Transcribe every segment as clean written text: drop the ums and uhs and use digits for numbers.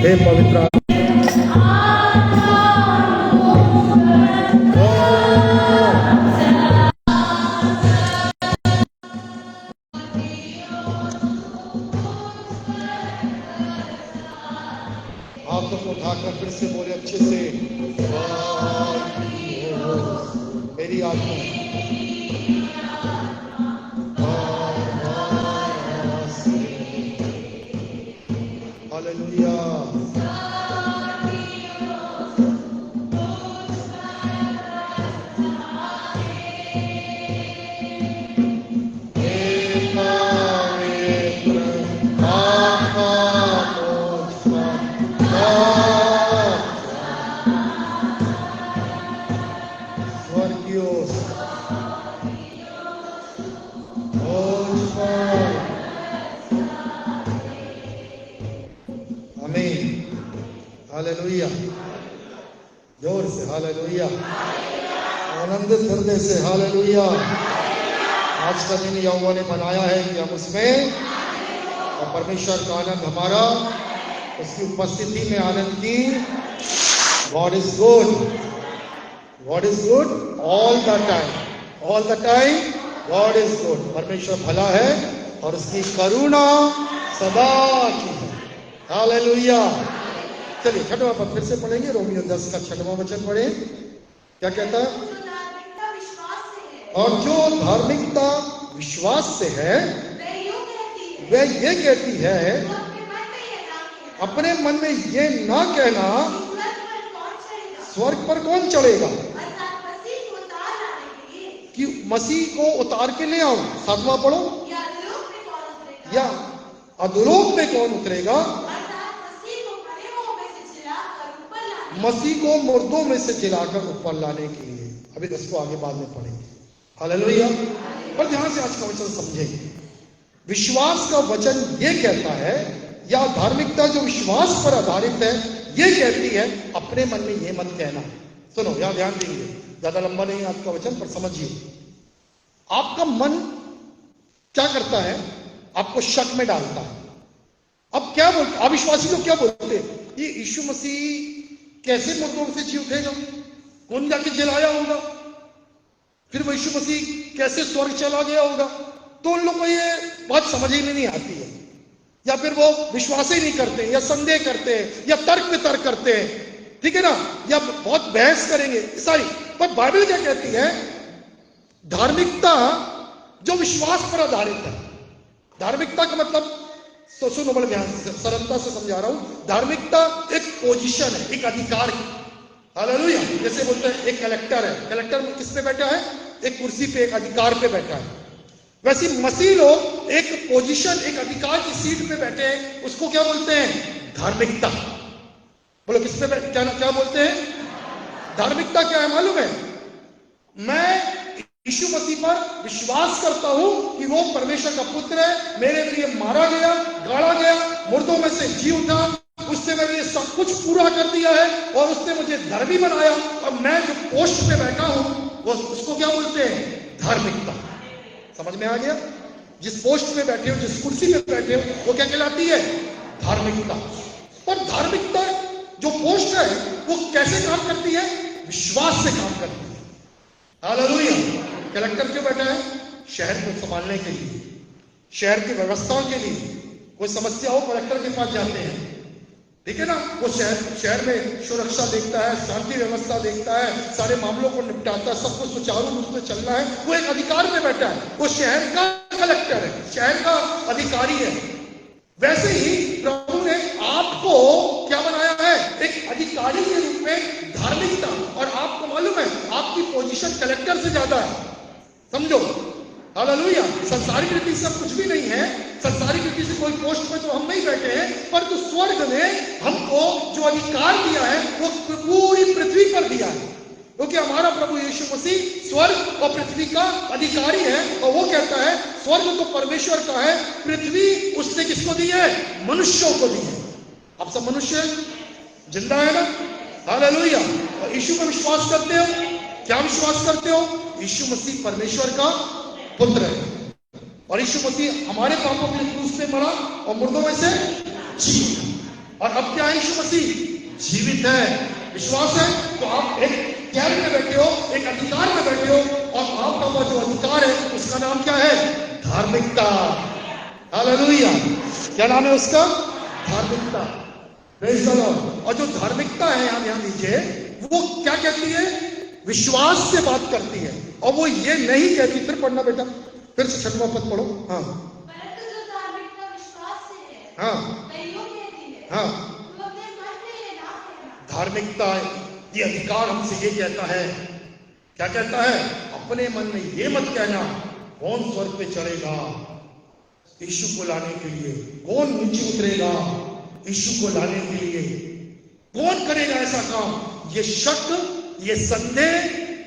हे पवित्र हाथों को उठाकर फिर से बोले अच्छे से, मेरी आत्मा हालेलुया। हालेलुया, जोर से हालेलुया, आनंदित हृदय से हालेलुया। आज का दिन यहोवा ने बनाया है कि हम उसमें, और परमेश्वर का आनंद हमारा उसकी उपस्थिति में आनंद की। God is good, God is good all the time, all the time God is good. परमेश्वर भला है और उसकी करुणा सदा की है। हालेलुया। चलिए छठवां पद फिर से पढ़ेंगे, रोमियो 10 का 6वां वचन पढ़े। क्या कहता है? और जो धार्मिकता विश्वास से है वह ये कहती है, अपने मन में ये ना कहना स्वर्ग पर कौन चढ़ेगा, कि मसीह को उतार के ले आऊं। 7वां पढ़ो, या अधोलोक में कौन उतरेगा, मसीह को मुर्दों में से जिलाकर ऊपर लाने के लिए। अभी इसको आगे बाद में पढ़ेंगे। हालेलुया। पर ध्यान से आज का वचन समझेंगे। विश्वास का वचन ये कहता है, या धार्मिकता जो विश्वास पर आधारित है ये कहती है, अपने मन में ये मत कहना। सुनो, यहां ध्यान देंगे, ज्यादा लंबा नहीं आपका वचन, पर समझिए। आपका मन क्या करता है? आपको शक में डालता है। अब क्या बोलते अविश्वासी लोग? क्या बोलते हैं? ये यीशु मसीह कैसे मुर्दों से जी उठेगा? कौन जाके जलाया होगा? फिर वो यीशु मसीह कैसे स्वर्ग चला गया होगा? तो उन लोग को ये बात समझ ही नहीं आती है, या फिर वो विश्वास ही नहीं करते, या संदेह करते हैं, या तर्क पे तर्क करते हैं, ठीक है ना, या बहुत बहस करेंगे सारी। पर बाइबल क्या कहती है? धार्मिकता जो विश्वास पर आधारित है। धार्मिकता का मतलब, तो सुनो बड़े ध्यान से, सरलता से समझा रहा हूं। धार्मिकता एक पोजीशन है, एक अधिकार है। हालेलुया। जैसे बोलते हैं एक कलेक्टर है, कलेक्टर किस पे बैठा है? एक कुर्सी पे, एक अधिकार पे बैठा है। वैसे मसीह लोग एक पोजीशन, एक अधिकार की सीट पे बैठे हैं, उसको क्या बोलते हैं? धार्मिकता। बोलो किस पे क्या क्या बोलते हैं? धार्मिकता क्या है मालूम है? मैं यीशु मसीह पर विश्वास करता हूं कि वो परमेश्वर का पुत्र है, मेरे लिए मारा गया, गाड़ा गया, मुर्दों में से जी उठा, उसने मेरे लिए सब कुछ पूरा कर दिया है, और उसने मुझे धर्मी बनाया। और मैं जो पोस्ट पे बैठा हूं, वो उसको क्या बोलते हैं? धार्मिकता। समझ में आ गया? जिस पोस्ट पे बैठे हो, जिस कुर्सी पे बैठे हो, वो क्या कहलाती है? धार्मिकता। पर धार्मिकता जो पोस्ट है वो कैसे काम करती है? विश्वास से काम करती है। हालेलुया। कलेक्टर क्यों बैठा है? शहर को संभालने के लिए, शहर की व्यवस्थाओं के लिए। कोई समस्या हो, कलेक्टर के पास जाते हैं, ठीक है ना। वो शहर में सुरक्षा देखता है, शांति व्यवस्था देखता है, सारे मामलों को निपटाता है, सब कुछ सुचारू रूप से चल रहा है। वो एक अधिकार में बैठा है, वो शहर का कलेक्टर है, शहर का अधिकारी है। वैसे ही प्रभु ने आपको क्या बनाया है? एक अधिकारी के रूप में धार्मिकता। और आपको मालूम है आपकी पोजीशन कलेक्टर से ज्यादा है, समझो। हालेलुया। संसारिक रीति से कुछ भी नहीं है, संसारिक रीति से कोई पोस्ट पे तो हम नहीं बैठे हैं, पर तो स्वर्ग ने हमको जो अधिकार दिया है वो पूरी पृथ्वी पर दिया है, क्योंकि हमारा प्रभु यीशु मसीह स्वर्ग और पृथ्वी का अधिकारी है। और वो कहता है स्वर्ग तो परमेश्वर का है, पृथ्वी उसने किसको दी है? मनुष्यों को दी है। आप सब मनुष्य जिंदा है ना? हालेलुया। और यीशु पर विश्वास करते हो? क्या विश्वास करते हो? यीशु मसीह परमेश्वर का पुत्र है, और यीशु मसीह हमारे पापों के लिए क्रूस पे मरा और मुर्दों में से जी। और अब क्या है? यीशु मसीह जीवित है। विश्वास है तो आप एक कैद में बैठे हो, एक अधिकार में बैठे हो, और आपका वो जो अधिकार है उसका नाम क्या है? धार्मिकता। हालेलुया। क्या नाम है उसका? धार्मिकता। Praise the Lord. और जो धार्मिकता है, आप ध्यान दीजिए, वो क्या कहती है? विश्वास से बात करती है, और वो ये नहीं कहती। फिर पढ़ना बेटा, फिर से 6वां पद पढ़ो। हाँ, परंतु जो धार्मिकता विश्वास से है, हाँ, वह यूं कहती है, हाँ। तुम अपने मन में ये ना कहना। धार्मिकता, ये अधिकार हमसे ये कहता है, क्या कहता है? अपने मन में ये मत कहना, कौन स्वर्ग पे चढ़ेगा यीशु को लाने के लिए, कौन नीचे उतरेगा यीशु को लाने के लिए, कौन करेगा ऐसा काम? ये शक, ये संदेह,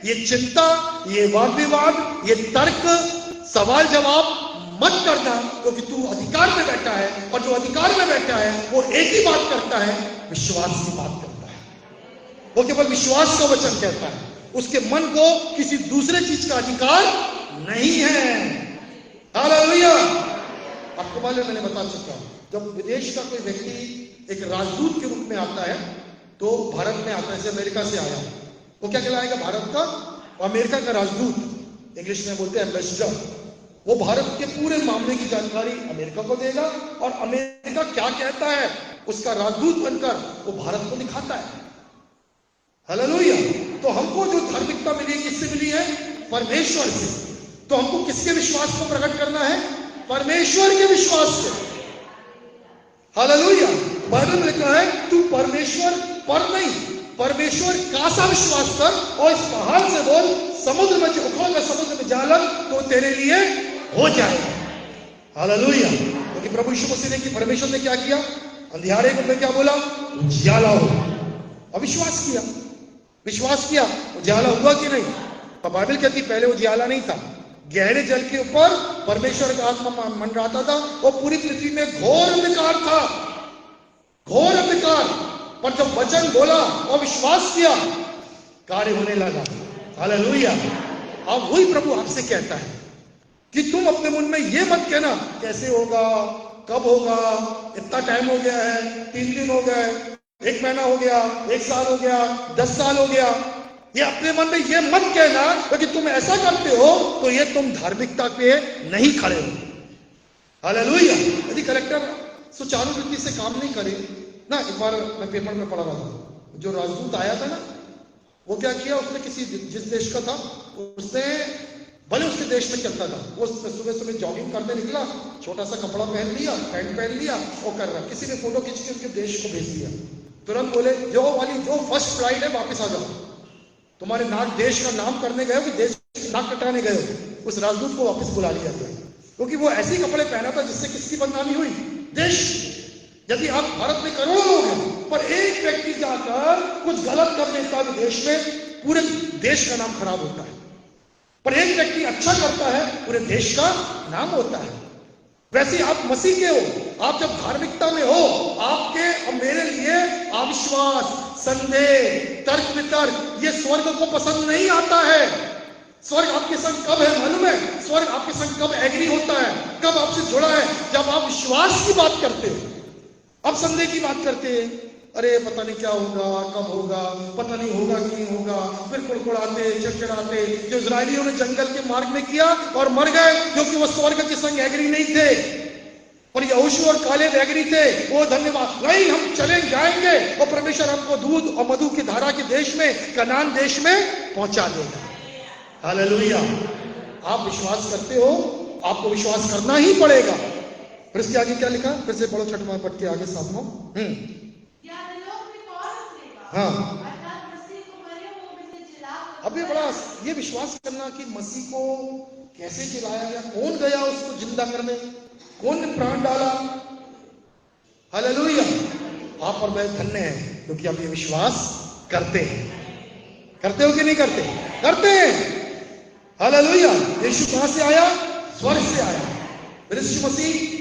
ये चिंता, ये वाद विवाद, ये तर्क, सवाल जवाब मत करना, क्योंकि तू अधिकार में बैठा है, और जो अधिकार में बैठा है वो एक ही बात करता है, विश्वास की बात करता है। वो केवल विश्वास का वचन कहता है, उसके मन को किसी दूसरे चीज का अधिकार नहीं है। हालेलुया। आपको मालूम है, मैंने बता चुका, जब विदेश का कोई व्यक्ति एक राजदूत के रूप में आता है, तो भारत में आता है, जैसे अमेरिका से आया, वो क्या कहलाएगा? भारत का, अमेरिका का राजदूत, इंग्लिश में बोलते हैं एम्बेसडर। वो भारत के पूरे मामले की जानकारी अमेरिका को देगा, और अमेरिका क्या कहता है उसका राजदूत बनकर वो भारत को दिखाता है। हालेलुया। तो हमको जो धार्मिकता मिली है, किससे मिली है? परमेश्वर से। तो हमको किसके विश्वास को प्रकट करना है? परमेश्वर के विश्वास से। हालेलुया। बाइबल में लिखा है, तू परमेश्वर पर नहीं, परमेश्वर का सा विश्वास कर, और इस पहाड़ से बोल, समुद्र में उखड़ में, समुद्र में जा लग, तो तेरे लिए हो जाएगा। हालेलुया। क्योंकि प्रभु यीशु मसीह ने, कि परमेश्वर ने क्या किया? अंधियारे में क्या बोला? उजियाला हो। अविश्वास किया, विश्वास किया, उजियाला हुआ कि नहीं? तो बाइबल कहती पहले उजियाला नहीं था, गहरे जल के ऊपर परमेश्वर का आत्मा मंडराता था, और पूरी पृथ्वी में घोर अंधकार था, घोर अंधकार। पर जब वचन बोला और विश्वास किया, कार्य होने लगा। हालेलुया। अब वही प्रभु आपसे कहता है कि तुम अपने मन में ये मत कहना, कैसे होगा, कब होगा, इतना टाइम हो गया है, 3 दिन हो गए, 1 महीना हो गया, 1 साल हो गया, 10 साल हो गया। ये अपने मन में ये मत कहना, क्योंकि तुम ऐसा करते हो तो ये तुम धार्मिकता पे नहीं खड़े हो। हालेलुया। यदि कलेक्टर सुचारू रीति से काम नहीं करे ना, एक बार मैं पेपर में पढ़ रहा था, जो राजदूत आया था ना, वो क्या किया, उसने किसी जिस देश का था, उसने भले उसके देश में चलता था, वो सुबह सुबह जॉगिंग करने निकला, छोटा सा कपड़ा पहन लिया, पैंट पहन लिया, और कर रहा, किसी ने फोटो खींच के उनके देश को भेज दिया। तुरंत बोले, जो फर्स्ट फ्लाइट है वापस आ जाओ, तुम्हारे नाक देश का नाम करने गए हो कि देश की नाक कटाने गए हो। उस राजदूत को वापस बुला लिया गया, क्योंकि वो ऐसे कपड़े पहना था जिससे किसकी बदनामी हुई? देश। यदि आप भारत में करोड़ों लोग हैं, पर एक व्यक्ति जाकर कुछ गलत कर देता है देश में, पूरे देश का नाम खराब होता है। पर एक व्यक्ति अच्छा करता है, पूरे देश का नाम होता है। वैसे आप मसीह के हो, आप जब धार्मिकता में हो, आपके और मेरे लिए अविश्वास, संदेह, तर्क वितर्क, ये स्वर्ग को पसंद नहीं आता है। स्वर्ग आपके संग कब है मालूम है? स्वर्ग आपके संग कब एग्री होता है, कब आपसे जुड़ा है? जब आप विश्वास की बात करते हो। अब संदेह की बात करते हैं, अरे पता नहीं क्या होगा, कब होगा, पता नहीं होगा कि नहीं होगा, फिर कुड़कुड़ाते, चिड़चिड़ाते, जो इजरायलियों ने जंगल के मार्ग में किया और मर गए, क्योंकि वो स्वर्ग के संग एग्री नहीं थे। और यहोशू और कालेब एग्री थे, वो धन्यवाद नहीं, हम चले जाएंगे और परमेश्वर हमको दूध और मधु की धारा के देश में, कनान देश में पहुंचा देगा। हालेलुया। आप विश्वास करते हो, आपको विश्वास करना ही पड़ेगा। फिर इसके आगे क्या लिखा? फिर से पढ़ो 6वां पद के आगे 7वां। हाँ, अब ये बड़ा, ये विश्वास करना कि मसीह को कैसे जिलाया गया, कौन गया उसको जिंदा करने, कौन ने प्राण डाला। हालेलुया। आप और मैं धन्य हैं, क्योंकि आप ये विश्वास करते हैं। करते हो कि नहीं करते? करते हैं। हालेलुया। यीशु कहां से आया? स्वर्ग से आया। यीशु मसीह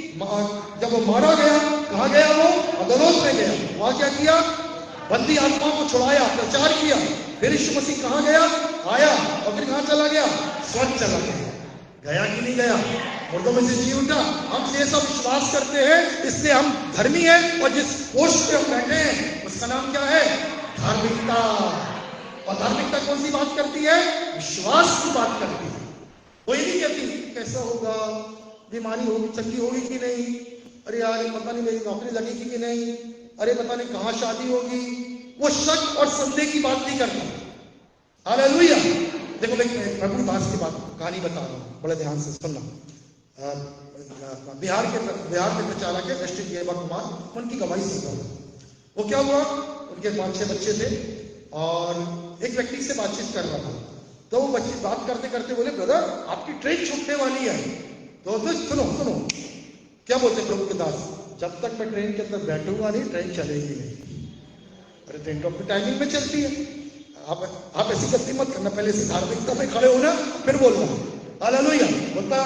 जब वो मारा गया, कहां गया? वो अधोलोक में गया। वहां क्या किया? बंदी आत्मा को छुड़ाया, प्रचार किया। फिर यीशु मसीह कहां गया? आया, और फिर कहां चला गया? स्वर्ग चला गया। गया कि नहीं गया? मुर्दों में से जी उठा। हम ये सब विश्वास करते हैं, इसलिए हम धर्मी हैं। और जिस पोस्ट पे हम बैठे हैं उसका नाम क्या है? धार्मिकता। और धार्मिकता कौन सी बात करती है? विश्वास की बात करती है। कोई नहीं कहती कैसा होगा, बीमारी होगी, चंगी होगी कि नहीं, अरे यार पता नहीं मेरी नौकरी लगेगी कि नहीं, अरे पता नहीं कहाँ शादी होगी। वो शक और संदेह की बात नहीं करता। हालेलुया। देखो मैं प्रभु दास की बात कहानी बता रहा हूँ, बड़े ध्यान से सुनना। बिहार के प्रचारक है डिस्ट्रिक्ट गेबा कुमार, उनकी गवाही सुन रहा हूँ। वो क्या हुआ, उनके 5-6 बच्चे थे और एक व्यक्ति से बातचीत कर रहा था। तो वो बच्चे बात करते करते बोले, ब्रदर आपकी ट्रेन छूटने वाली है। तो सुनो क्या बोलते प्रभु के दास, जब तक मैं ट्रेन के अंदर बैठूंगा नहीं ट्रेन चलेगी नहीं। अरे ट्रेन तो अपनी टाइमिंग में चलती है, आप ऐसी गलती मत करना, पहले से धार्मिकता में खड़े होना फिर बोलना। हालेलुया। बोलता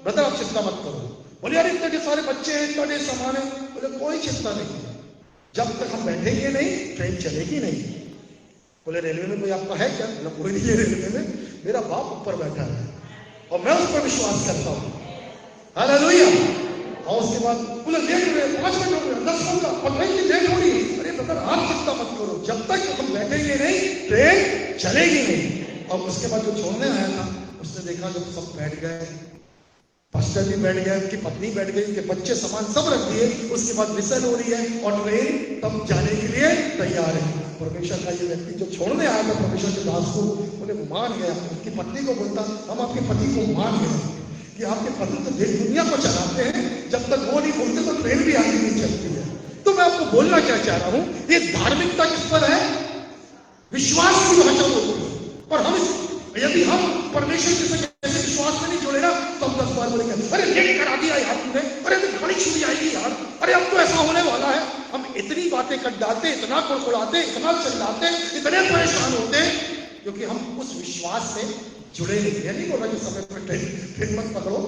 ब्रदर आप चिंता मत करो। बोले यार इतने सारे बच्चे हैं, इतने सामान है। बोले कोई चिंता नहीं, जब तक हम बैठेंगे नहीं ट्रेन चलेगी नहीं। बोले रेलवे में कोई आपका है क्या? बोला कोई नहीं है रेलवे में, मेरा बाप ऊपर बैठा है और मैं उस पर विश्वास करता हूँ। हालेलुया। और उसके बाद बोले लेट हो रहे, 5 मिनट हो गए, 10 होगा, 15 मिनट लेट हो रही है। अरे ब्रदर आप चिंता मत करो, जब तक हम बैठेंगे नहीं ट्रेन चलेगी नहीं। और उसके बाद जो छोड़ने आया था उसने देखा जब सब बैठ गए, पास्टर भी बैठ गया, उनकी पत्नी बैठ गई, उनके बच्चे सामान सब रख दिए, उसके बाद विसल हो रही है और ट्रेन तब जाने के लिए तैयार है। परमेश्वर का ये व्यक्ति जो छोड़ने आया था परमेश्वर के दास को, उन्हें मान गया। उनकी पत्नी को बोलता, हम आपके पति को मान गए कि आपके पति तो देश दुनिया को चलाते हैं, जब तक वो नहीं बोलते तो ट्रेन भी आगे नहीं चलती है। तो मैं आपको बोलना क्या चाह रहा हूं, ये धार्मिकता किस पर है? विश्वास की भाषा बोलती है। पर हम यदि हम परमेश्वर के साथ ऐसे विश्वास में नहीं जुड़े ना तो हम 10 बार बोलेंगे, अरे लेट करा दिया यार तुमने, अरे तो गाड़ी छूट जाएगी यार, अरे अब तो ऐसा होने वाला है। हम इतनी बातें कर डालते, इतना कुड़कुड़ाते, इतना चिल्लाते, इतने परेशान होते क्योंकि हम उस विश्वास से जुड़े नहीं। ये नहीं बोल रहा कि समय पर ट्रेन मत पकड़ो,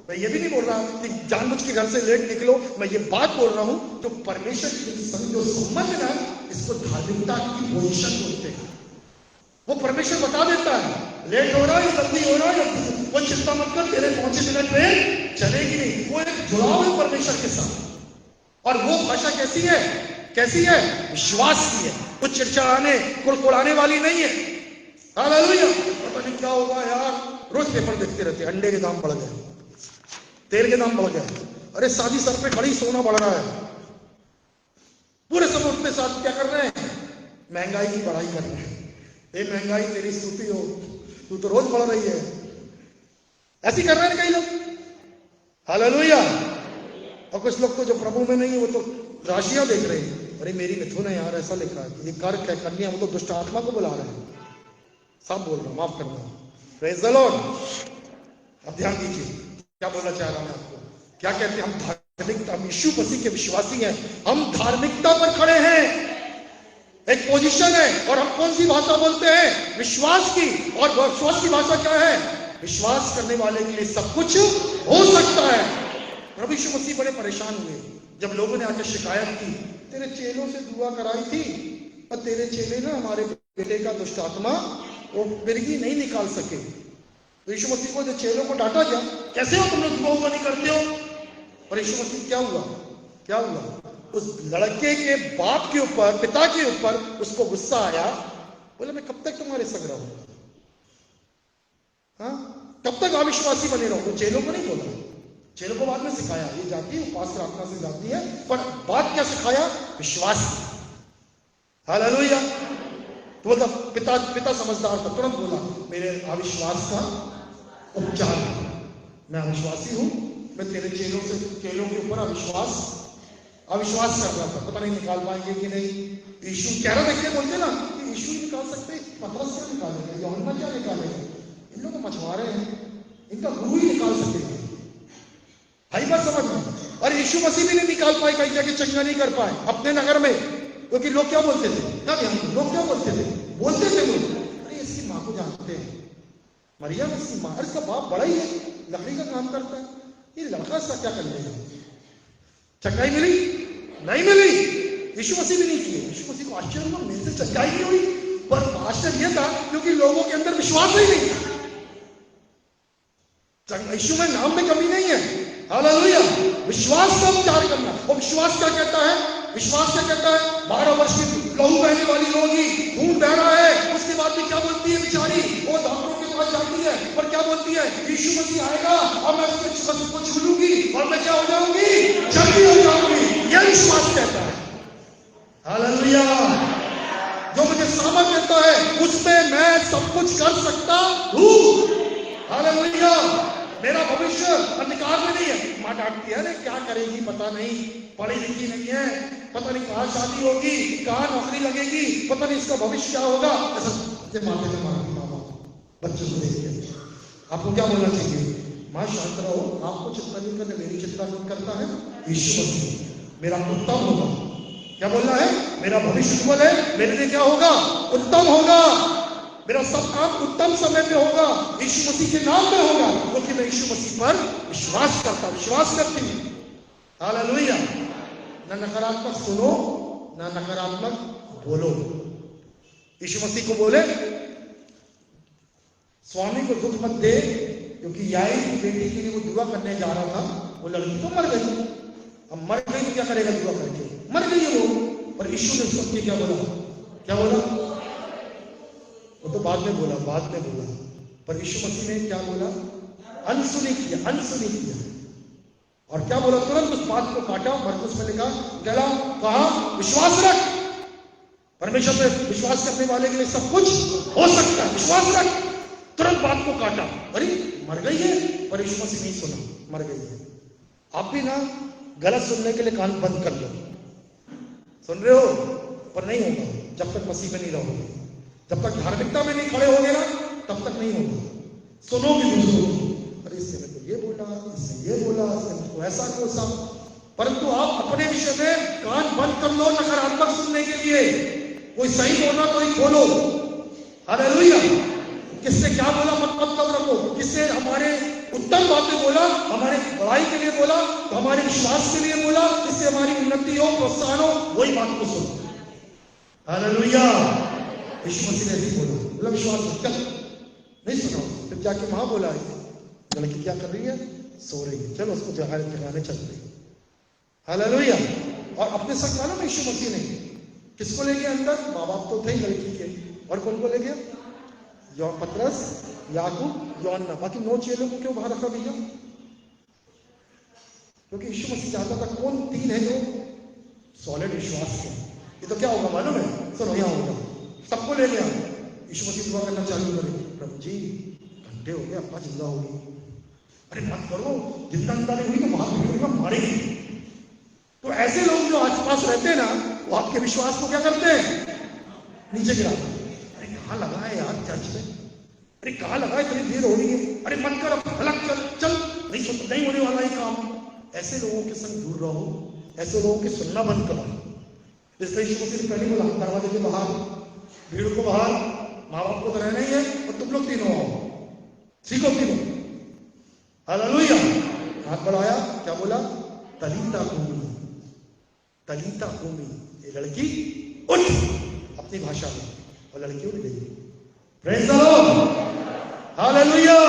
मैं ये भी नहीं बोल रहा कि जानबूझ के घर से लेट निकलो। मैं ये बात बोल रहा हूं जो परमेश्वर के संग जो संबंध है इसको धार्मिकता की पोजीशन बोलते हैं। वो परमेश्वर बता देता है लेट हो रहा है, जल्दी हो रहा है, वो चिंता मत कर, तेरे पहुंचे बिना ट्रेन चलेगी नहीं। वो एक जुड़ाव है परमेश्वर के साथ। और वो भाषा कैसी है? कैसी है? विश्वास की है। वो चिड़चिड़ाने कुड़कुड़ाने वाली नहीं है। हालेलुया। पता नहीं क्या होगा यार, रोज पेपर देखते रहते, अंडे के दाम बढ़ गए, तेल के दाम बढ़ गए, अरे शादी सर पे खड़ी, सोना बढ़ रहा है। पूरे सब अपने साथ क्या कर रहे हैं? महंगाई की बढ़ाई कर रहे हैं। ये महंगाई तेरी सूती हो, तू तो रोज बढ़ रही है। ऐसी कर रहे हैं कई लोग। हालेलुया। और कुछ लोग तो जो प्रभु में नहीं है वो तो राशियां देख रहे हैं, अरे मेरी मिथुन है यार, ऐसा लिखा है, ये कर्क है, कन्या, वो तो दुष्ट आत्मा को बुला रहे हैं। सब बोल रहा हूं, माफ करना। Praise the Lord. अब ध्यान दीजिए क्या बोलना चाह रहा हूं मैं आपको। क्या कहते हैं? हम धार्मिकता, हम यीशु मसीह के विश्वासी हैं, हम धार्मिकता पर खड़े हैं। एक पोजीशन है और हम कौन सी भाषा बोलते हैं? विश्वास की। और विश्वास की भाषा क्या है? विश्वास करने वाले के लिए सब कुछ हो सकता है। प्रभु यीशु मसीह बड़े परेशान हुए जब लोगों ने आकर शिकायत की, तेरे चेलों से दुआ कराई थी और तेरे चेले ना हमारे बेटे का दुष्ट आत्मा वो मिर्गी नहीं निकाल सके। तो यीशु मसीह को जो चेलों को डांटा गया, कैसे हो तुम लोग दुआ नहीं करते हो? और यीशु मसीह क्या हुआ? क्या हुआ? उस लड़के के बाप के ऊपर, पिता के ऊपर उसको गुस्सा आया। बोले मैं कब तक तुम्हारे संग रहूंगा? हाँ, कब तक अविश्वासी बने रहोगे? चेलों को नहीं बोला, चेलों को बाद में सिखाया, ये जाती है उपास प्रार्थना से जाती है, पर बात क्या सिखाया? विश्वास। हालेलुया। तो बोलता पिता समझदार था, तुरंत बोला मेरे अविश्वास का उपचार, मैं अविश्वासी हूं, मैं तेरे चेलों के ऊपर अविश्वास कर रहा था, पता नहीं निकाल पाएंगे कि नहीं। यीशु कह रहा देखिए, बोलते ना कि यीशु निकाल सकते, पतरस क्या निकालेंगे, यूहन्ना क्या निकालेंगे, इन लोग मछुआरे हैं, इनका गुरु ही निकाल सकेंगे। हाई बात समझ में। और यीशु मसीह भी नहीं निकाल पाए, कहीं जाके चंगा नहीं कर पाए अपने नगर में, क्योंकि लोग क्या बोलते थे? लोग क्या बोलते थे? लोग अरे इसकी माँ को जानते हैं, मरियम इसकी माँ, अरे इसका बाप बड़ा ही है, लकड़ी का काम करता है, ये लड़का इसका क्या कर लेगा? चंगाई मिली? नहीं मिली। यीशु मसीह भी नहीं किए। यीशु मसीह को आश्चर्य हुआ, मेरे से चंगाई नहीं हुई। पर आश्चर्य यह था क्योंकि लोगों के अंदर विश्वास ही नहीं था। यीशु में नाम में कमी नहीं है। हालेलुया। विश्वास का उपचार करना। और विश्वास क्या कहता है? विश्वास क्या कहता है? 12 वर्ष की लहू बहने वाली रोगी, खून बह रहा है, उसके बाद भी क्या बोलती है बेचारी? वो डॉक्टरों के पास जाती है, पर क्या बोलती है? यीशु मसीह आएगा और मैं उसको छू लूंगी और मैं क्या हो जाऊंगी? जल्दी हो जाऊंगी। यह विश्वास कहता है। हालेलुया। जो मुझे सामर्थ देता है उसमें मैं सब कुछ कर सकता हूँ। हालेलुया। मेरा भविष्य अंधकार में नहीं है। माँ डांटती है, अरे क्या करेगी पता नहीं, पढ़ी लिखी नहीं है, पता नहीं कहाँ शादी होगी, कहाँ नौकरी लगेगी, पता नहीं इसका भविष्य क्या होगा। ऐसा माथे में मारती माँ बाप बच्चों को देख के। आपको क्या बोलना चाहिए? माँ शांत रहो, आपको चिंता नहीं करना, मेरी चिंता कौन करता है? यीशु मसीह। मेरा उत्तम होगा। क्या बोलना है? मेरा भविष्य उज्जवल है, मेरे लिए क्या होगा? उत्तम होगा। मेरा सब काम उत्तम समय पे होगा, यीशु मसीह के नाम में होगा, क्योंकि मैं यीशु मसीह पर विश्वास करती हूँ। हालेलुया। ना नकारात्मक सुनो, ना नकारात्मक बोलो। यीशु मसीह को बोले, स्वामी को दुख मत दे, क्योंकि याई की बेटी के लिए वो दुआ करने जा रहा था, वो लड़की तो मर गई। अब मर गई तो क्या करेगा दुआ करके? मर गई है वो। पर यीशु ने उसको क्या बोला? क्या बोला? वो तो बाद में बोला। पर यीशु मसीह ने क्या बोला? अनसुनी किया। और क्या बोला? तुरंत उस बात को काटा। मरकुस में लिखा, गला कहा, विश्वास रख। परमेश्वर पे विश्वास करने वाले के लिए सब कुछ हो सकता है। विश्वास रख। तुरंत बात को काटा। अरे मर गई है, पर यीशु मसीह नहीं सुना, मर गई है। आप भी ना गलत सुनने के लिए कान बंद कर लो। सुन रहे हो? पर नहीं होगा जब तक मसीह में नहीं रहोगे। जब तक धार्मिकता में नहीं खड़े होगे ना, तब तक नहीं होगा। सुनोगे दूसरों की, अरे इसने मेरे को ये बोला, इसने ये बोला, इसने मुझको ऐसा कोसा। परंतु आप अपने विषय में कान बंद कर लो नकारात्मक सुनने के लिए। कोई सही बोला तो ही खोलो। हालेलुया। किसने क्या बोला मतलब रखो। किसने हमारे उत्तम बातें बोला, हमारे भलाई के लिए बोला, तो हमारे विश्वास के लिए बोला, इससे हमारी उन्नति हो, प्रोत्साहन हो, वही बात को सुनो। हालेलुया। यीशु मसीह ने भी बोला विश्वास कर। नहीं सुना। फिर जाके वहां बोला, लड़की क्या कर रही है? सो रही है, चलो उसको जगाने चल रही। हालेलुया। और अपने साथ मालूम यीशु मसीह ने किसको ले गया अंदर? माँ बाप तो थे लड़की के, और कौन को ले गया? पतरस, याकूब, यूहन्ना। बाकी 9 चेलों को क्यों बाहर रखा भैया? क्योंकि यीशु मसीह चाहता था कौन 3 है जो सॉलिड विश्वास के। ये तो क्या होगा मालूम है? सुनो, यहाँ होगा, सबको ले लिया। यीशु मसीह दुआ करना चालू करे, प्रभु जी घंटे हो गए, अपना जिंदा होगी। अरे मत करो, जिंदा नहीं हुई तो वहां मारेगी। तो ऐसे लोग जो आसपास रहते हैं ना, वो आपके विश्वास को क्या करते हैं? नीचे गिराते हैं। अरे कहाँ लगा है यार चर्च में? अरे कहाँ लगा है, इतनी देर हो रही है। अरे मत कर, अलग चल, नहीं होने वाला ये काम। ऐसे लोगों के संग दूर रहो, ऐसे लोगों के सुनना बंद करो। इसलिए यीशु मसीह ने पहले बोला, दरवाजे के बाहर, भीड़ को बाहर, माँ बाप को तो रहना ही है, और तुम लोग तीनों आओ, सीखो तीनों। हालेलुया। हाथ बढ़ाया, क्या बोला? तलीता कूमी। ये लड़की उठ, अपनी भाषा में, और लड़की उठ गई। Praise the Lord. हालेलुया।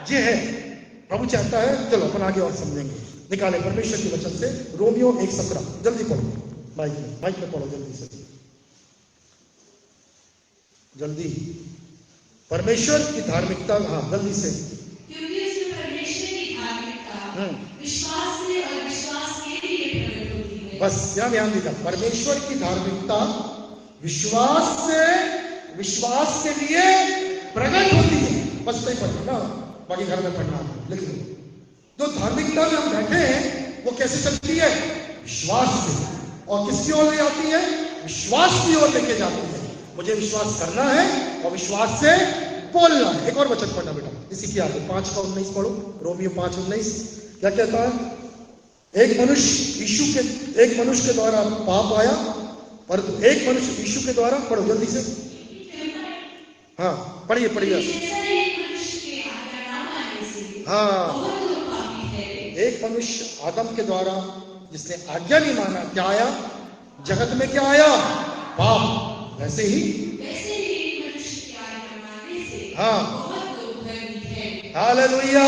ये है प्रभु चाहता है। चलो अपन आगे और समझेंगे। निकाले परमेश्वर के वचन से रोमियो 1:17। जल्दी पढ़ो, माइक में पढ़ो जल्दी से, जल्दी। परमेश्वर की धार्मिकता, हाँ जल्दी से। क्योंकि उसमें परमेश्वर की धार्मिकता विश्वास से और विश्वास के लिए प्रकट होती है। बस क्या ध्यान देगा? परमेश्वर की धार्मिकता विश्वास के लिए प्रकट होती है। बस नहीं पढ़ना, बाकी घर में पढ़ना, लिख लो। जो धार्मिकता में हम बैठे हैं वो कैसे चलती है? विश्वास से। और किसकी ओर ले जाती है? विश्वास की ओर लेके जाती है। मुझे विश्वास करना है और विश्वास से बोलना है। एक और वचन पढ़ना बेटा, इसी की आगे 5:19 पढ़ो। रोमियो 5:19 क्या कहता है? एक मनुष्य के द्वारा पाप आया, पर एक मनुष्य यीशु के द्वारा, पढ़ो जल्दी से। हाँ पढ़िए। हाँ, एक मनुष्य आदम के द्वारा जिसने आज्ञा नहीं माना, क्या आया? जगत में क्या आया? पाप। वैसे ही मनुष्य की आज्ञा मानने से हाँ, बहुत लोग धर्मी हैं। हालेलुया।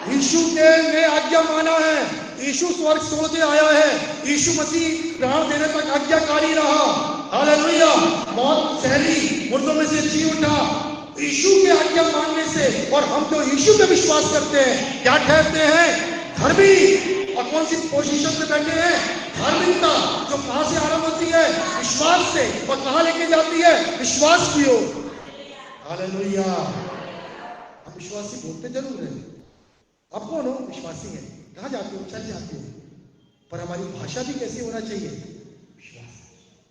यीशु के ने आज्ञा माना है, यीशु स्वर्ग छोड़ के आया है, यीशु मसीह प्राण देने तक आज्ञाकारी रहा। हालेलुया। मौत सहली, मुर्दों में से जी उठा यीशु के आज्ञा मानने से। और हम जो यीशु पे विश्वास करते हैं क्या ठहरते हैं? धर्मी। और कौन सी पोजीशन में बैठे हैं? धार्मिकता, जो कहां से आरंभ होती है? विश्वास से। और कहां लेके जाती है? विश्वास की ओर। हालेलुया। आप विश्वासी बोलते जरूर है, आप कौन हो? विश्वासी है। कहां जाते हो? चल जाते हो। पर हमारी भाषा भी कैसी होना चाहिए? विश्वास।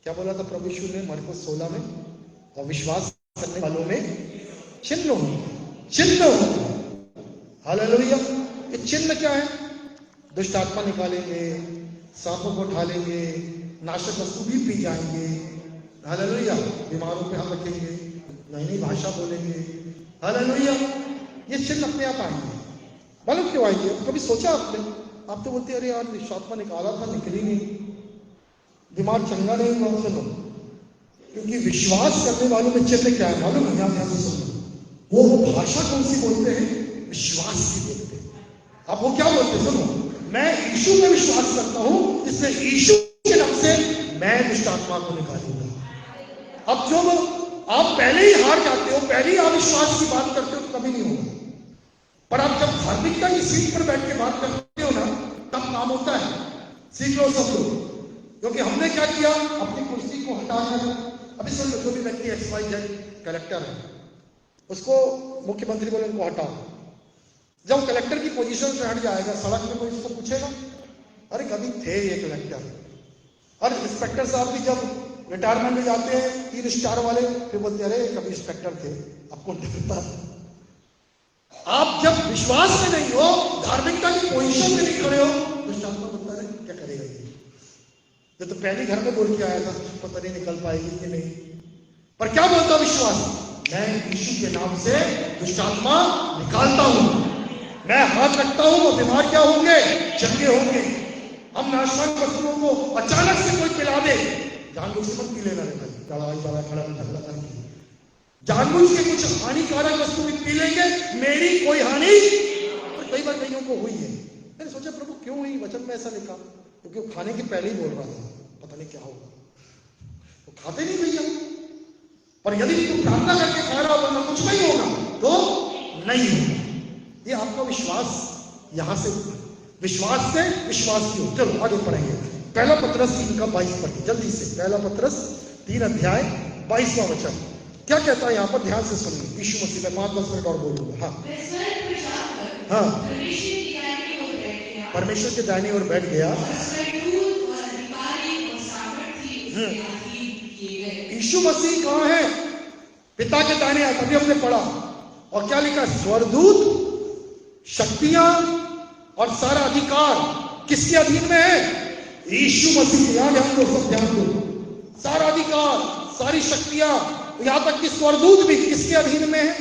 क्या बोला था प्रभु यीशु ने मरकुस 16 में? और विश्वास करने वालों में चिन्ह हो, चिन्ह हो। हालेलुया। ये चिन्ह क्या है? दुष्ट आत्मा निकालेंगे, सांपों को उठा लेंगे, नाशक वस्तु भी पी जाएंगे। हालेलुया। बीमारों पे हाथ रखेंगे, नई नई भाषा बोलेंगे। हालेलुया। ये चिन्ह अपने आप आएंगे। मालूम क्यों आएंगे? कभी सोचा आपने? आप तो बोलते अरे यार दुष्ट आत्मा निकाला था, निकली नहीं, बीमार चंगा नहीं हुआ। सुनो, क्योंकि विश्वास करने वालों में चिन्ह क्या है मालूम है? ध्यान से सुनो। वो भाषा कौन सी बोलते हैं? विश्वास की बोलते हैं। आप वो क्या बोलते हैं? सुनो, मैं यीशु में विश्वास करता हूं, इसलिए यीशु के नाम से मैं दुष्ट आत्मा को निकालूंगा। अब जो आप पहले ही हार जाते हो, पहले ही आप विश्वास की बात करते हो तो कभी नहीं होगा। पर आप जब धार्मिकता की सीट पर बैठ के बात करते हो ना, तब काम होता है। सीख लो सब लोग। क्योंकि हमने क्या किया? अपनी कुर्सी को हटाकर, अभी सुन लो, जो भी व्यक्ति XYZ कलेक्टर है, उसको मुख्यमंत्री बोले उनको हटाओ। जब कलेक्टर की पोजीशन से हट जाएगा, सड़क में कोई उसको पूछेगा अरे कभी थे ये कलेक्टर? और इंस्पेक्टर साहब भी जब रिटायरमेंट में जाते हैं 3 स्टार वाले, फिर बोलते अरे कभी इंस्पेक्टर थे, आपको डरता। आप जब विश्वास में नहीं हो, धार्मिकता की पोजीशन में नहीं खड़े हो, तो शांत बोलता है क्या करेगा ये तो पहले घर में बोल के आया था, पता नहीं निकल पाएगी कि नहीं। पर क्या बोलता विश्वास? मैं यीशु के नाम से दुष्ट आत्मा निकालता हूं, मैं हाथ रखता हूं और बीमार क्या होंगे? चंगे होंगे। हम नाशवान वस्तुओं को अचानक से कोई पिला दे, जानबूझ के मत पी लेना, जानबूझ के कुछ हानिकारक वस्तु भी पी लेंगे, मेरी कोई हानि। और कई बार कईयों को हुई है। मैंने सोचा प्रभु क्यों हुई? वचन में ऐसा लिखा, क्योंकि वो खाने के पहले ही बोल रहा था पता नहीं क्या होगा। वो खाते नहीं भैया, पर यदि तुम प्रार्थना करके खा रहा हो कुछ नहीं होगा तो नहीं होगा। ये आपका विश्वास यहां से, विश्वास से विश्वास की हो। चलो आगे पढ़ेंगे। पहला पत्रस 3:22 पढ़िए जल्दी से। पहला पत्रस 3 अध्याय 22वां वचन क्या कहता है यहाँ पर? ध्यान से सुनिए। यीशु मसीह में 5-10 मिनट और बोलूंगा। हाँ, परमेश्वर के दाहिने ओर बैठ गया। यीशु मसीह कहाँ है? पिता के दाहिने। अभी हमने पढ़ा और क्या लिखा? स्वर्गदूत, शक्तियां और सारा अधिकार किसके अधीन में है? यीशु मसीह। ध्यान दो, सब ध्यान दो। सारा अधिकार, सारी शक्तियां, यहां तक कि स्वर्गदूत भी किसके अधीन में है?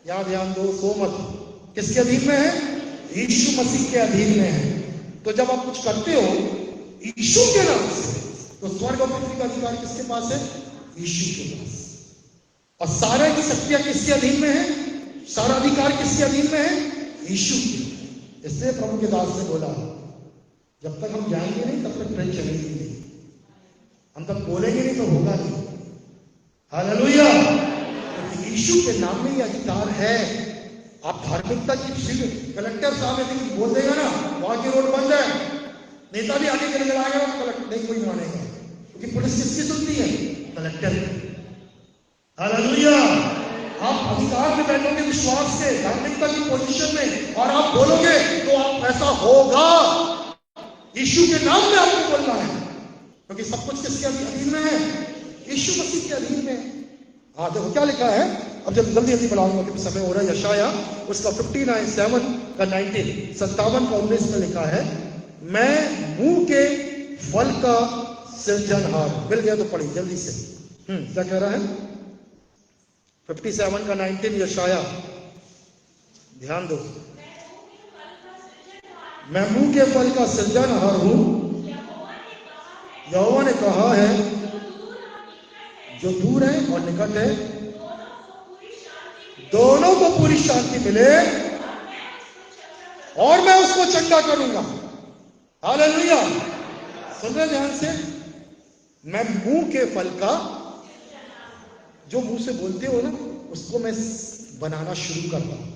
यहां ध्यान दो, सो मत। किसके अधीन में है? यीशु मसीह के अधीन में है। तो जब आप कुछ करते हो यीशु के नाम से, तो स्वर्ग और पृथ्वी का अधिकार किसके पास है? यीशु के पास। और सारे की शक्तियां किसके अधीन में है? सारा अधिकार किसके अधीन में है? यीशु के। इसलिए प्रभु के दास ने बोला जब तक हम जाएंगे नहीं तब तक ट्रेन चलेगी नहीं, हम तब बोलेंगे नहीं तो होगा नहीं। हालेलुया। यीशु के नाम में ये अधिकार है। आप धार्मिकता की सीट, कलेक्टर साहब यदि बोल देगा ना वहां की रोड बंद है, नेता भी आगे चले जाएगा, कलेक्टर नहीं कोई मानेगा, क्योंकि पुलिस किसकी सुनती है? कलेक्टर। हालेलुया। आप अधिकार में बैठोगे विश्वास से, धार्मिकता की पोजीशन में, और आप बोलोगे तो आप ऐसा होगा। यीशु के नाम में आपको बोलना है, क्योंकि सब कुछ किसके अधीन में है? यीशु मसीह के अधीन में। हाँ देखो क्या लिखा है, अब जब जल्दी जल्दी पढ़ाऊंगा क्योंकि समय हो रहा है। यशाया उसका 59:7 का 19, 57 का 19 में लिखा है, मैं मुंह के फल का सृजनहार। मिल गया तो पढ़ी जल्दी से। क्या कह रहा है? 57 का 19 यशाया, ध्यान दो। मैं मुंह के फल का सृजनहार हूं, यहोवा ने कहा है, जो दूर है और निकट है दोनों को पूरी शांति मिले और मैं उसको चंगा करूंगा। हालेलुया। सुन रहे ध्यान से, मैं मुंह के फल का, जो मुंह से बोलते हो ना, उसको मैं बनाना शुरू करता हूं।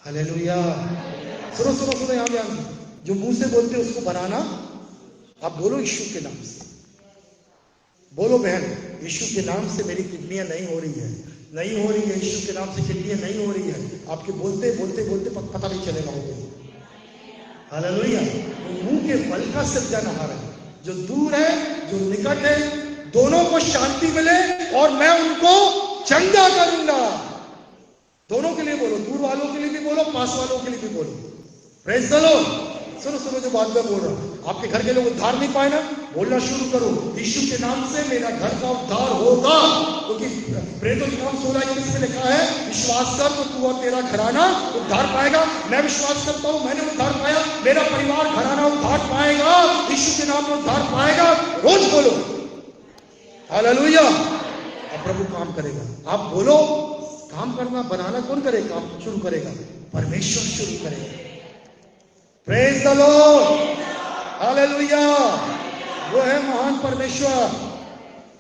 हालेलुया। सुनो सुनो सुनो, यहां ध्यान दो। जो मुंह से बोलते हो उसको बनाना, आप बोलो यीशु के नाम से। बोलो बहन, यीशु के नाम से मेरी किडनियां नहीं हो रही है, नहीं हो रही है, यीशु के नाम से किडनियां नहीं हो रही है। आपके बोलते बोलते बोलते पता नहीं चलेगा हो गई। हालेलुया। मुंह के फल का सृजनहार है, जो दूर है जो निकट है, दोनों को शांति मिले और मैं उनको चंगा करूंगा। दोनों के लिए बोलो, दूर वालों के लिए भी बोलो, पास वालों के लिए भी बोलो। Praise the Lord. सुनो सुनो जो बात मैं बोल रहा हूं, आपके घर के लोग उद्धार नहीं पाए ना, बोलना शुरू करो, यीशु के नाम से मेरा घर का उद्धार होगा। क्योंकि प्रेरितों के काम 16:21 में लिखा है, विश्वास कर तो तू और तेरा घराना उद्धार पाएगा। मैं विश्वास करता हूं, मैंने उद्धार पाया, मेरा परिवार घराना उद्धार पाएगा, यीशु के नाम में उद्धार पाएगा। रोज बोलो हालेलुया। अब प्रभु काम करेगा। आप बोलो, काम करना, बनाना कौन करेगा? काम शुरू करेगा, परमेश्वर शुरू करेगा। Praise the Lord. हालेलुया। वो है महान परमेश्वर।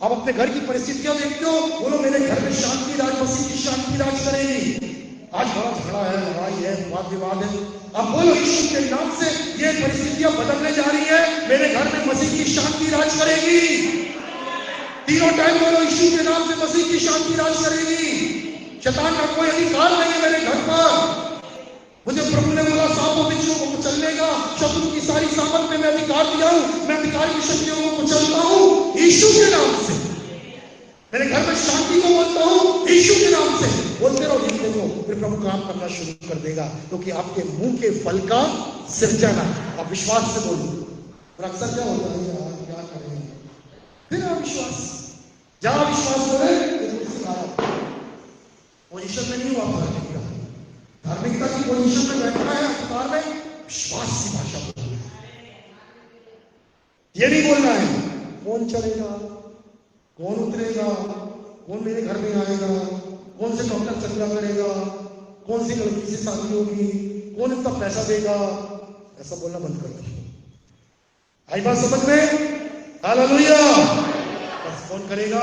आप अपने घर की परिस्थितियां देखते हो, बोलो मेरे घर में शांति राज, मसीह की शांति राज करेगी। आज बड़ा झगड़ा है, लड़ाई है, वाद विवाद है, अब बोलो यीशु के नाम से ये परिस्थितियां बदलने जा रही है, मेरे घर में मसीह की शांति राज करेगी। तीनों टाइम बोलो, यीशु के नाम से मसीह की शांति राज करेगी। शैतान का कोई अधिकार नहीं है मेरे घर पर। मुझे प्रभु ने बोला सांपों बिच्छुओं को कुचलने का, शत्रु की सारी सामर्थ में मैं अधिकार दिया हूं, मैं अधिकार की शक्तियों को कुचलता हूं यीशु के नाम से। मेरे घर में शांति को बोलता हूं यीशु के नाम से। बोलते रहो, ये देखो फिर प्रभु काम करना शुरू कर देगा, क्योंकि आपके मुंह के फल का सृजन। आप विश्वास से बोलो। और अक्सर क्या होता है, यार क्या करें, फिर अविश्वास। जहां विश्वास हो रहे पोजिशन में नहीं हुआ, धार्मिकता की पोजीशन में बैठना है, अधिकार में विश्वास की भाषा बोलना है। ये नहीं बोलना है कौन चलेगा, कौन उतरेगा, कौन मेरे घर में आएगा, कौन से डॉक्टर चंगा करेगा, कौन सी लड़की से शादी होगी, कौन इतना पैसा देगा। ऐसा बोलना बंद कर दो। आई बात समझ में? हालेलुया। बस कौन करेगा?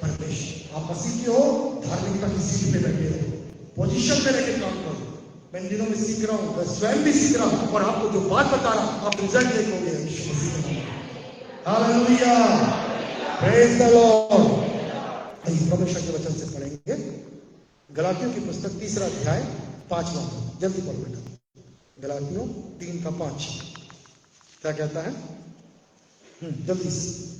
परमेश्वर। आप मसीह के हो, धार्मिकता की सीट पे बैठे हो, पोजीशन में रहकर काम करो। मैं इन दिनों में सीख रहा हूं, मैं स्वयं भी सीख रहा हूं, और आपको जो बात बता रहा हूं आप रिजल्ट देखोगे। हालेलुया। Praise the Lord. परमेश्वर के वचन से पढ़ेंगे गलातियों की पुस्तक 3 अध्याय 5वां। जल्दी पढ़ बेटा, गलातियों 3:5 क्या कहता है? जल्दी से।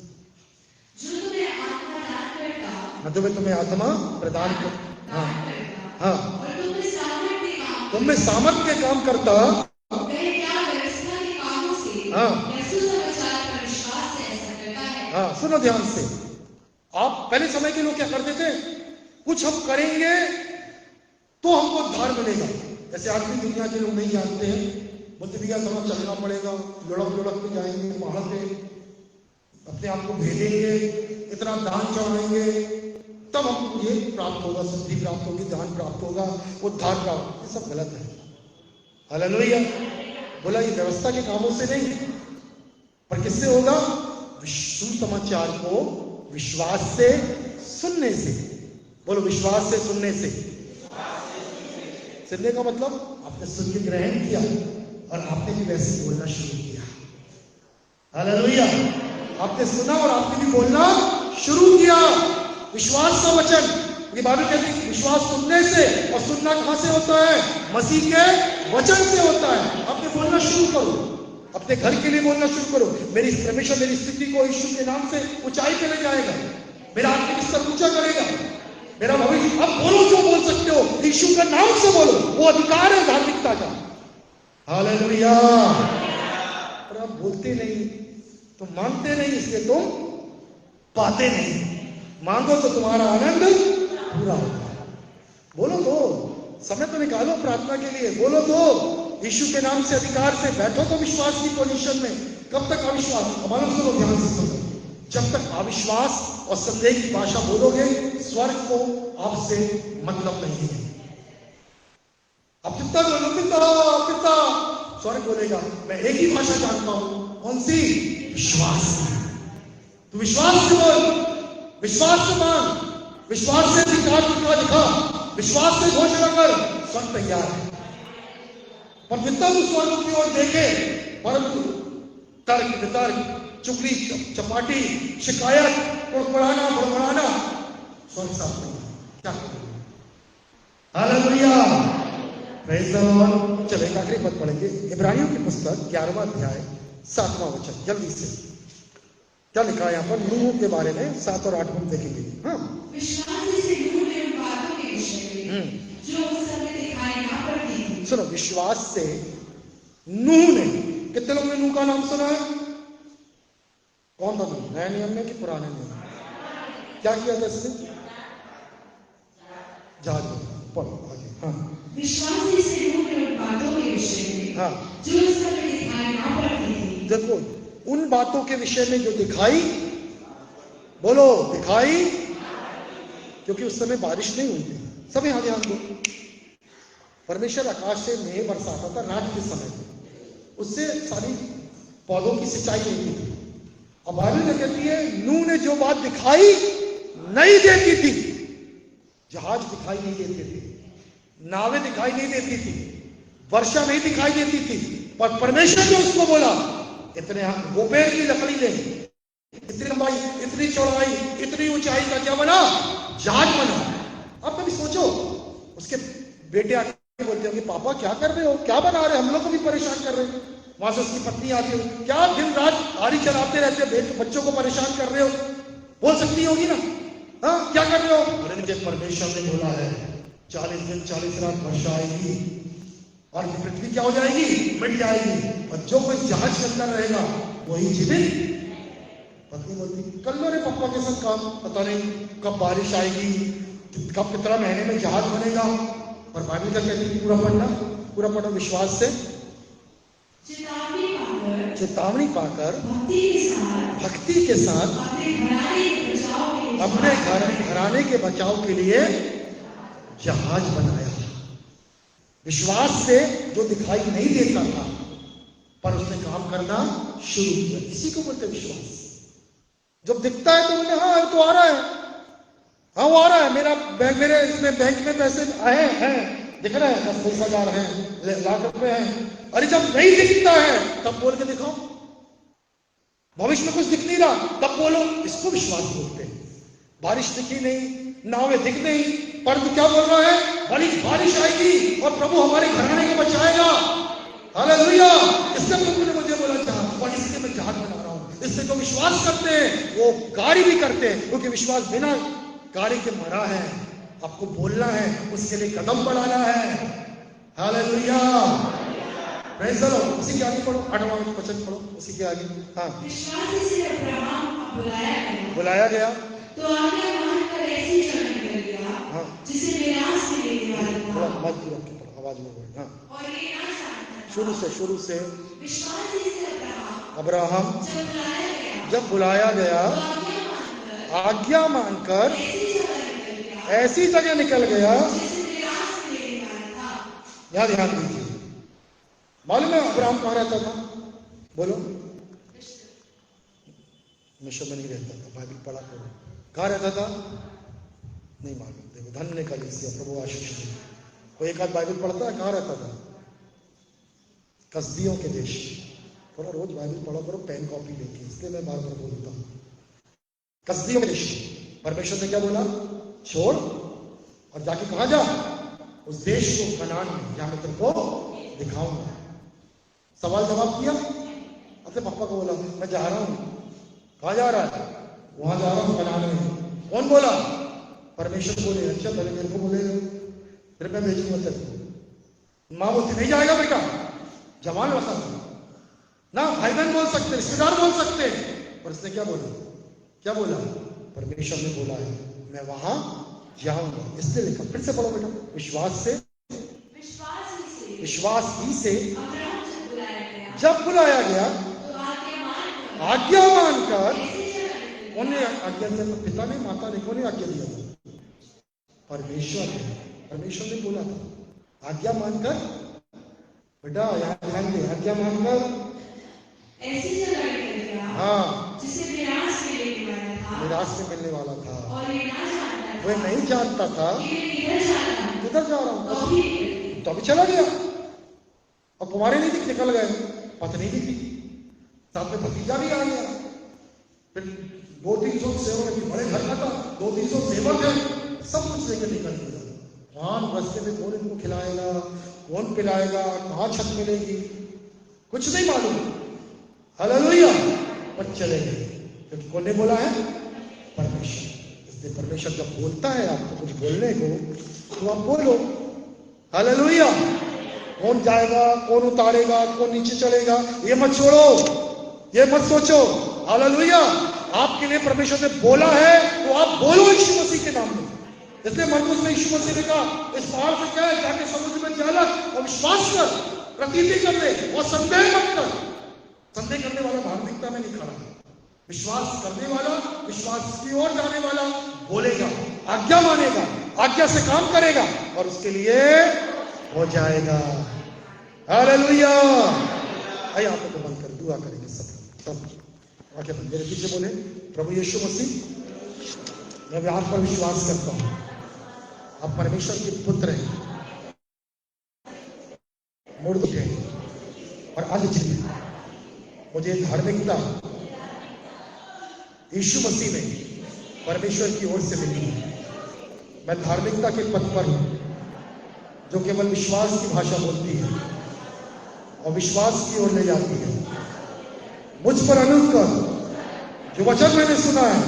जो तुम्हें आत्मा दान करता, मतलब तुम्हें आत्मा प्रदान कर, हाँ हाँ, तुम में सामर्थ के काम करता, क्या व्यवस्था के कामों से, हाँ सुसमाचार पर विश्वास से ऐसा करता है। हाँ, सुनो ध्यान से। आप पहले समय के लोग क्या करते थे, कुछ हम करेंगे तो हमको उद्धार मिलेगा। जैसे आज भी दुनिया के लोग नहीं जानते हैं, बोलते भैया थोड़ा चलना पड़ेगा, लुढ़क लुढ़क के जाएंगे पहाड़ पे, अपने आप को भेजेंगे, इतना दान चढ़ाएंगे, तब हमको ये प्राप्त होगा, सिद्धि प्राप्त होगी, दान प्राप्त होगा, उद्धार प्राप्त। ये सब गलत है। हालेलुया। बोला ये व्यवस्था के कामों से नहीं, पर किससे होगा? सुसमाचार को विश्वास से सुनने से। बोलो विश्वास से सुनने से। सुनने का मतलब आपने सुन के ग्रहण किया और आपने भी वैसे बोलना शुरू किया। हालेलुया। आपने सुना और आपने भी बोलना शुरू किया। विश्वास का वचन, ये बाइबल कहती है विश्वास सुनने से, और सुनना कहां से होता है? मसीह के वचन से होता है। आपने बोलना शुरू करो, अपने घर के लिए बोलना शुरू करो। मेरी परमेश्वर मेरी स्थिति को यीशु के नाम से ऊंचाई पे ले जाएगा, मेरा आत्मिक स्तर ऊंचा करेगा, मेरा भविष्य। अब बोलो जो बोल सकते हो, यीशु के नाम से बोलो, वो अधिकार है धार्मिकता का। हालेलुया। और आप बोलते नहीं, तुम मांगते नहीं, इसलिए तुम पाते नहीं। मांगो तो तुम्हारा आनंद पूरा होगा। बोलो तो, समय तो निकालो प्रार्थना के लिए, बोलो तो यीशु के नाम से अधिकार से बैठो तो विश्वास की पोजीशन में। कब तक अविश्वास? हमारा सुनो ध्यान से सुनो। जब तक अविश्वास और संदेह की भाषा बोलोगे, स्वर्ग को आपसे मतलब नहीं है। अब कितना बोलो पिता पिता, स्वर्ग बोलेगा मैं एक ही भाषा जानता हूं, कौन सी? विश्वास। तू विश्वास से बोल, विश्वास से मांग, विश्वास से दिखा, विश्वास से घोषणा कर, स्वर्ग तैयार है। पर जितना तू स्वर्ग की ओर देखे, परंतु तर्क वितर्क, चुगली चपाटी, शिकायत, कुड़कुड़ाना बड़बड़ाना, स्वर्ग साफ नहीं। क्या करें? Hallelujah, praise the Lord. चलो एक आखिरी पद पढ़ेंगे, इब्रानियों की पुस्तक 11वां अध्याय 7वां वचन, जल्दी से। क्या लिखा है यहाँ पर नूह के बारे में? 7 और 8 हम देखेंगे। हाँ, विश्वास से नूह ने उन बातों के विषय में जो उस समय दिखाई ना पड़ती थी। सुनो, विश्वास से नूह ने, कितने लोगों ने नूह का नाम सुना है? कौन था नूह? नए नियम में कि पुराने नियम में? क्या किया था इसने? जहाज पढ़ो आगे। हाँ, विश्वास से नूह ने उन बातों के विषय में हाँ, जो उस समय दिखाई ना पड़ती थी। देखो, उन बातों के विषय में जो दिखाई, बोलो दिखाई, क्योंकि उस समय बारिश नहीं हुई थी। सब यहां ध्यान दो, परमेश्वर आकाश से मेघ बरसाता था रात के समय, उससे सारी पौधों की सिंचाई होती थी। अब बाइबल कहती है नूह ने जो बात दिखाई नहीं देती थी, जहाज दिखाई नहीं देते थे, नावें दिखाई नहीं देती थी, वर्षा नहीं दिखाई देती थी, पर परमेश्वर ने उसको बोला इतने गोपेड़ की लकड़ी ले, इतनी लंबाई, इतनी चौड़ाई, इतनी ऊंचाई का क्या बना? जहाज बना। अब कभी सोचो, उसके बेटे आके बोलते होंगे पापा क्या कर रहे हो, क्या बना रहे, हम लोग को भी परेशान कर रहे हो। वहां से उसकी पत्नी आती हो, क्या दिन रात गाड़ी चलाते रहते हो, बच्चों को परेशान कर रहे हो, बोल सकती होगी ना, हाँ क्या कर रहे हो? अरे मुझे परमेश्वर ने बोला है 40 दिन 40 रात वर्षा आएगी और पृथ्वी क्या हो जाएगी? मिट जाएगी, और जो कोई जहाज के अंदर रहेगा वही जीवित। पत्नी बोलती कर लो रे पापा के साथ काम, पता नहीं कब बारिश आएगी, कब कितना महीने में जहाज बनेगा। और बाइबल क्या कहती है? पूरा पढ़ना विश्वास से चेतावनी पाकर भक्ति के साथ अपने घराने के बचाव के लिए जहाज बनाया। विश्वास से जो दिखाई नहीं देता था, पर उसने काम करना शुरू किया, इसी को बोलते विश्वास। जब दिखता है तो उन्हें हाँ तो आ रहा है, हाँ वो आ रहा है, मेरे इसमें बैंक में पैसे आए हैं, दिख रहा है 10,000 हैं, लाख रुपए हैं। अरे जब नहीं दिखता है तब बोल के दिखाओ, भविष्य में कुछ दिख नहीं रहा तब बोलो, इसको विश्वास बोलते हैं। बारिश दिखी नहीं, नावें दिख नहीं, पर तो क्या बोल रहा है? बड़ी बारिश आएगी और प्रभु हमारे घराने को बचाएगा। हालेलुया, इससे प्रभु ने मुझे बोला जहाज, और इसलिए मैं जहाज बना रहा हूं। इससे जो विश्वास करते हैं वो कार्य भी करते हैं, क्योंकि विश्वास बिना कार्य के मरा है। आपको बोलना है, उसके लिए कदम बढ़ाना है। Hallelujah, praise the Lord. उसी के आगे पढ़ो, 8वां वचन पढ़ो, उसी के आगे। हाँ, विश्वास से अब्राहम बुलाया गया तो आज्ञा मानकर ऐसी जगह निकल गया, हाँ, जिसे मिरास में लेने वाला था। थोड़ा मत रख के पढ़ो, आवाज में बोलो। हाँ, और ये ना जानता था। शुरू से विश्वास से अब्राहम जब बुलाया गया तो आज्ञा मानकर ऐसी जगह निकल गया, ऐसी जगह निकल गया। जिसे मिरास में लेने वाला था। यहां ध्यान दीजिए, मालूम है अब्राहम कहां रहता था? बोलो, मिस्र में नहीं रहता था, बाइबल पढ़ा करो। कहां रहता था? नहीं मालूम। देखो, धन्य कलीसिया, प्रभु आशीष दे। कोई एक आध बाइबल पढ़ता है? कहां रहता था? कसदियों के देश। थोड़ा रोज बाइबल पढ़ा करो, पेन कॉपी लेके, इसलिए मैं बार बार बोलता हूं। कसदियों के देश, परमेश्वर ने क्या बोला? छोड़ और जाके कहां जा? उस देश को, कनान में, जहां मैं तुमको दिखाऊंगा। सवाल जवाब किया, अपने पापा को बोला मैं जा रहा हूं। कहां जा रहा है? वहां जा रहा हूं, कनान में। कौन बोला? परमेश्वर बोले। अच्छा, पहले मेरे को बोलेगा, फिर मैं भेजूंगा तेरे को। माँ बोलती नहीं जाएगा बेटा, जवान लड़का ना, भाई बहन बोल सकते, रिश्तेदार बोल सकते, और उसने क्या बोला? क्या बोला? परमेश्वर ने बोला है मैं वहां जाऊंगा। इसलिए लिखा, फिर से पढ़ो बेटा, विश्वास ही से जब बुलाया गया आज्ञा मानकर आज्ञा दिया था? पिता ने, माता ने, कौन ने आज्ञा दिया था? परमेश्वर ने। परमेश्वर ने बोला था, आज्ञा मानकर, बेटा यहाँ ध्यान दे, आज्ञा मानकर ऐसी जगह निकल हाँ जिसे विनाश में लेने वाला था, विनाश में मिलने वाला था। और ये ना जानता था वह नहीं जानता था कि मैं किधर जा रहा हूँ। किधर जा रहा हूँ, तो भी निकल तो अभी चला गया। और कुमारी नहीं दिख, निकल गए, पत्नी भी थी, साथ में भतीजा भी आ गया। फिर 200-300 सेवक, बड़े घर का था, 200-300 सेवक है, सब कुछ लेकर निकल गया। वहां रास्ते में कौन इनको खिलाएगा, कौन पिलाएगा, कहाँ छत मिलेगी, कुछ नहीं मालूम। हालेलुया। पर चले गए, क्योंकि कौन ने बोला है? परमेश्वर। इसलिए परमेश्वर जब बोलता है आपको कुछ बोलने को, तो आप बोलो। हालेलुया। कौन जाएगा, कौन उतारेगा, कौन नीचे चलेगा, ये मत छोड़ो, ये मत सोचो। हालेलुया। आपके लिए परमेश्वर ने बोला है तो आप बोलो यीशु मसीह के नाम में। इसलिए मरकुस में यीशु मसीह ने कहा, इस पहाड़ से क्या है, जाके समुद्र में जा और विश्वास कर, प्रतीति कर ले और संदेह मत कर। संदेह करने वाला धार्मिकता में नहीं खड़ा है। विश्वास करने वाला, विश्वास की ओर जाने वाला बोलेगा, आज्ञा मानेगा, आज्ञा से काम करेगा और उसके लिए हो जाएगा। हालेलुया। आइए आप तो बंद कर दुआ करेंगे सब आंखें बंद। मेरे पीछे बोले, प्रभु यीशु मसीह, मैं भी आप पर विश्वास करता हूं, आप परमेश्वर के पुत्र हैं, मुर्द उठे और आज जीवित। मुझे धार्मिकता यीशु मसीह में परमेश्वर की ओर से मिली है। मैं धार्मिकता के पथ पर हूं, जो केवल विश्वास की भाषा बोलती है और विश्वास की ओर ले जाती है। मुझ पर अनुग्रह कर, जो वचन मैंने सुना है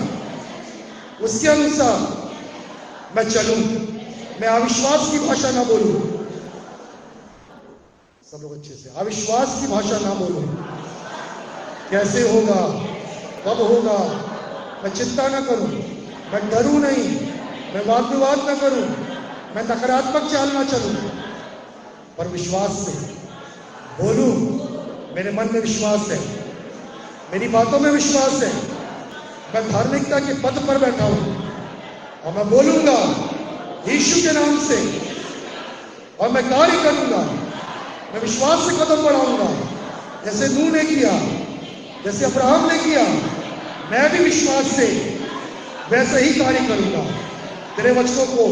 उसके अनुसार मैं चलूं, मैं अविश्वास की भाषा ना बोलूं। सब लोग अच्छे से, अविश्वास की भाषा ना बोलूं। कैसे होगा, कब होगा, मैं चिंता ना करूं, मैं डरूं नहीं, मैं वाद विवाद ना करूं, मैं नकारात्मक चाल ना चलूं, पर विश्वास से बोलूं। मेरे मन में विश्वास है, मेरी बातों में विश्वास है। मैं धार्मिकता के पद पर बैठा हूं और मैं बोलूंगा यीशु के नाम से, और मैं कार्य करूंगा। मैं विश्वास से कदम बढ़ाऊंगा, जैसे नूह ने किया, जैसे अब्राहम ने किया। मैं भी विश्वास से वैसे ही कार्य करूंगा। तेरे वचनों को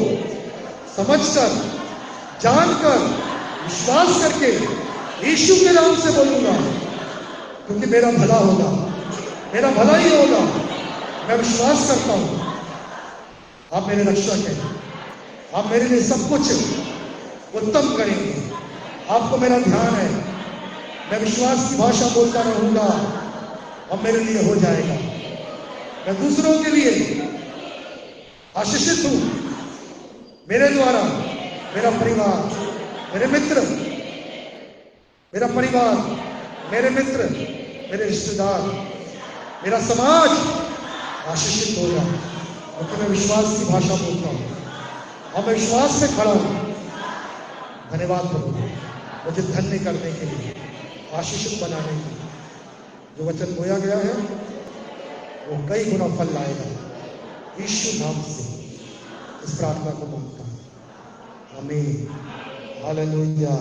समझकर, जानकर, विश्वास करके यीशु के नाम से बोलूंगा, क्योंकि मेरा भला होगा, मेरा भला ही होगा। मैं विश्वास करता हूं आप मेरे रक्षक हैं, आप मेरे लिए सब कुछ उत्तम करेंगे। आपको मेरा ध्यान है। मैं विश्वास की भाषा बोलता रहूंगा और मेरे लिए हो जाएगा। मैं दूसरों के लिए आशीषित हूं। मेरे द्वारा मेरा परिवार, मेरे मित्र, मेरा परिवार, मेरे मित्र, मेरे रिश्तेदार, मेरा समाज आशीषित होगा, क्योंकि मैं विश्वास की भाषा बोलता हूं और मैं विश्वास में खड़ा हूं। धन्यवाद प्रभु, मुझे धन्य करने के लिए, आशीषित बनाने के लिए। जो वचन बोया गया है वो कई गुना फल लाएगा। यीशु नाम से इस प्रार्थना को मांगता हूं, आमीन। हालेलुया।